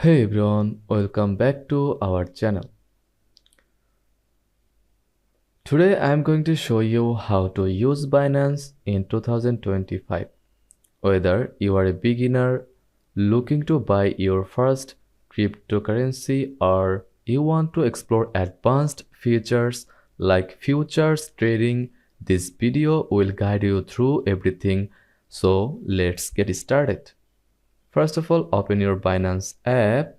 Hey everyone, welcome back to our channel. Today I am going to show you how to use Binance in 2025. Whether you are a beginner looking to buy your first cryptocurrency or you want to explore advanced features like futures trading, this video will guide you through everything. So let's get started. First of all, open your Binance app,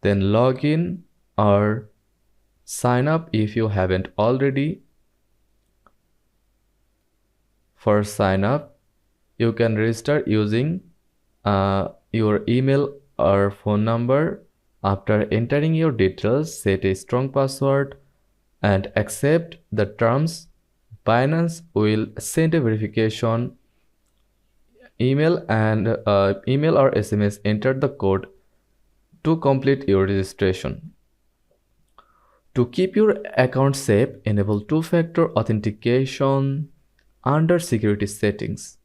then log in or sign up if you haven't already. For sign up, you can register using your email or phone number. After entering your details, set a strong password and accept the terms. Binance will send a verification email and email or SMS. Enter the code to complete your registration. To keep your account safe, enable two-factor authentication under security settings.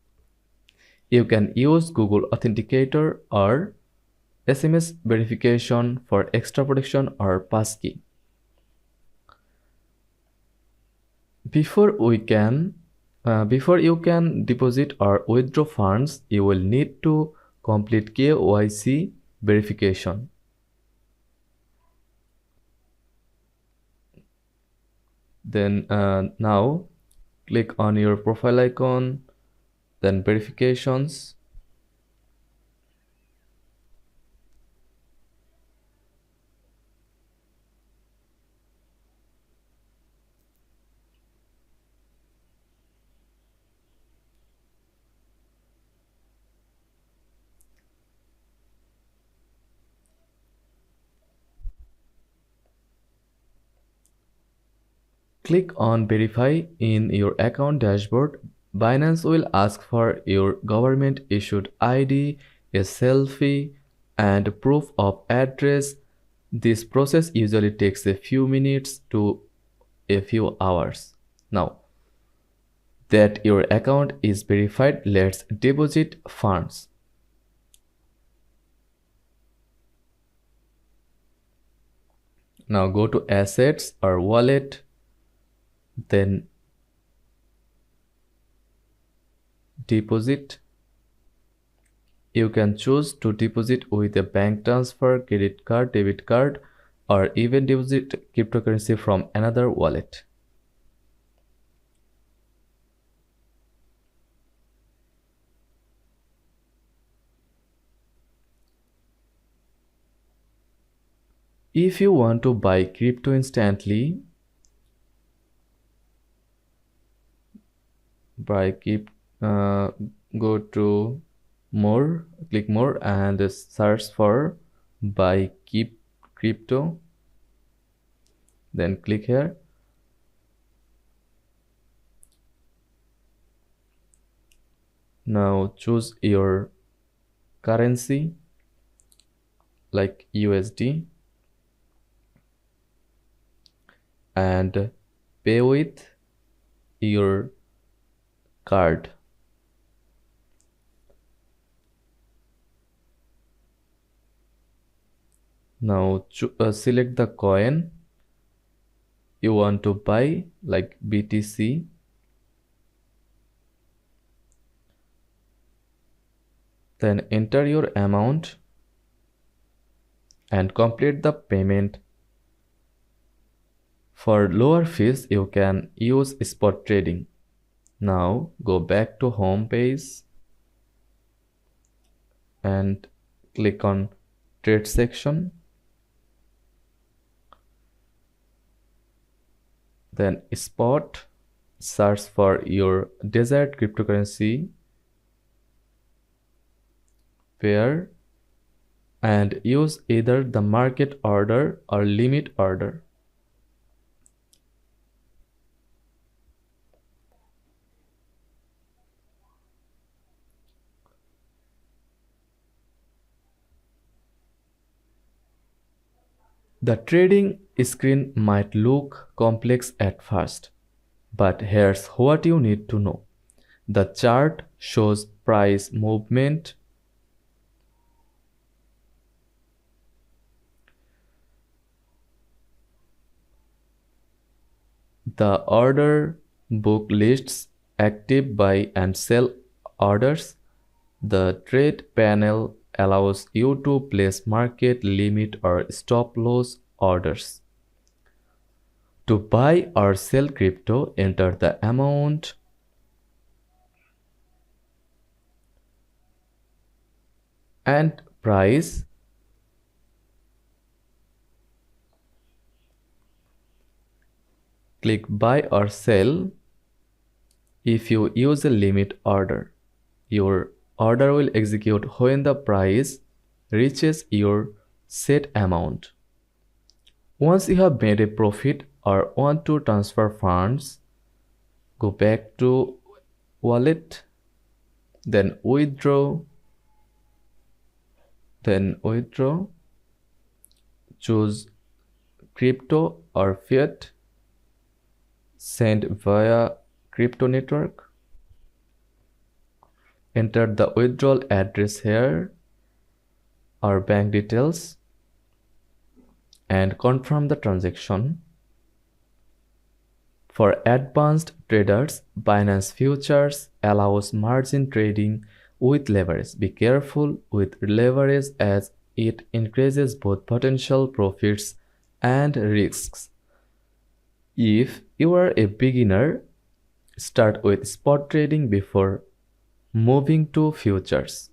You can use Google Authenticator or SMS verification for extra protection or passkey. Before you can deposit or withdraw funds, you will need to complete KYC verification. Then now click on your profile icon, then verifications. Click on Verify in your account dashboard. Binance will ask for your government issued ID, a selfie, and proof of address. This process usually takes a few minutes to a few hours. Now that your account is verified, let's deposit funds. Now go to Assets or Wallet, then Deposit. You can choose to deposit with a bank transfer, credit card, debit card, or even deposit cryptocurrency from another wallet. If you want to buy crypto instantly, go to more, click more and search for buy crypto, then click here. Now choose your currency like USD and pay with your card. Now select the coin you want to buy like BTC. Then enter your amount and complete the payment. For lower fees, you can use spot trading. Now go back to home page and click on trade section. Then spot, search for your desired cryptocurrency pair and use either the market order or limit order. The trading screen might look complex at first, but here's what you need to know. The chart shows price movement, The order book lists active buy and sell orders. The trade panel allows you to place market limit or stop loss orders. To buy or sell crypto, enter the amount and price. Click buy or sell. If you use a limit order, your order will execute when the price reaches your set amount. Once you have made a profit or want to transfer funds, go back to wallet, then withdraw, choose crypto or fiat, send via crypto network, enter the withdrawal address here or bank details and confirm the transaction. For advanced traders, Binance Futures allows margin trading with leverage. Be careful with leverage as it increases both potential profits and risks. If you are a beginner, start with spot trading before moving to futures.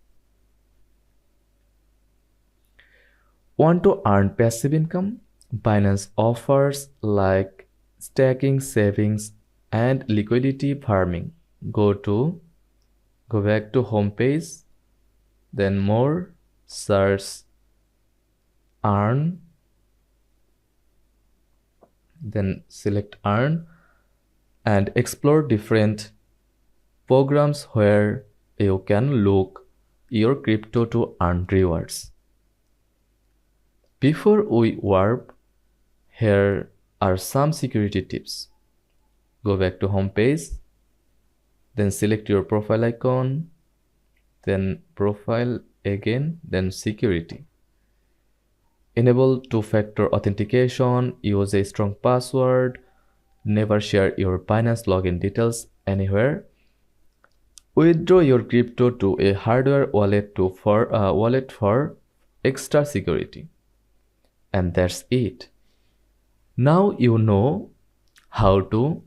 Want to earn passive income? Binance offers like stacking, savings, and liquidity farming. Go back to home page, then more, search earn, then select earn and explore different programs where you can look your crypto to earn rewards. Before we warp, here are some security tips. Go back to home page, then select your profile icon, then profile again, then security. Enable two-factor authentication, use a strong password, never share your Binance login details anywhere. Withdraw your crypto to a hardware wallet for extra security. And that's it. Now you know how to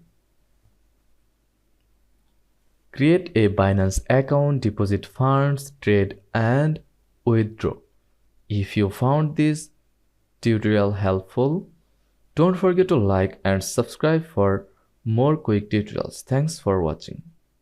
create a Binance account, deposit funds, trade, and withdraw. If you found this tutorial helpful, don't forget to like and subscribe for more quick tutorials. Thanks for watching.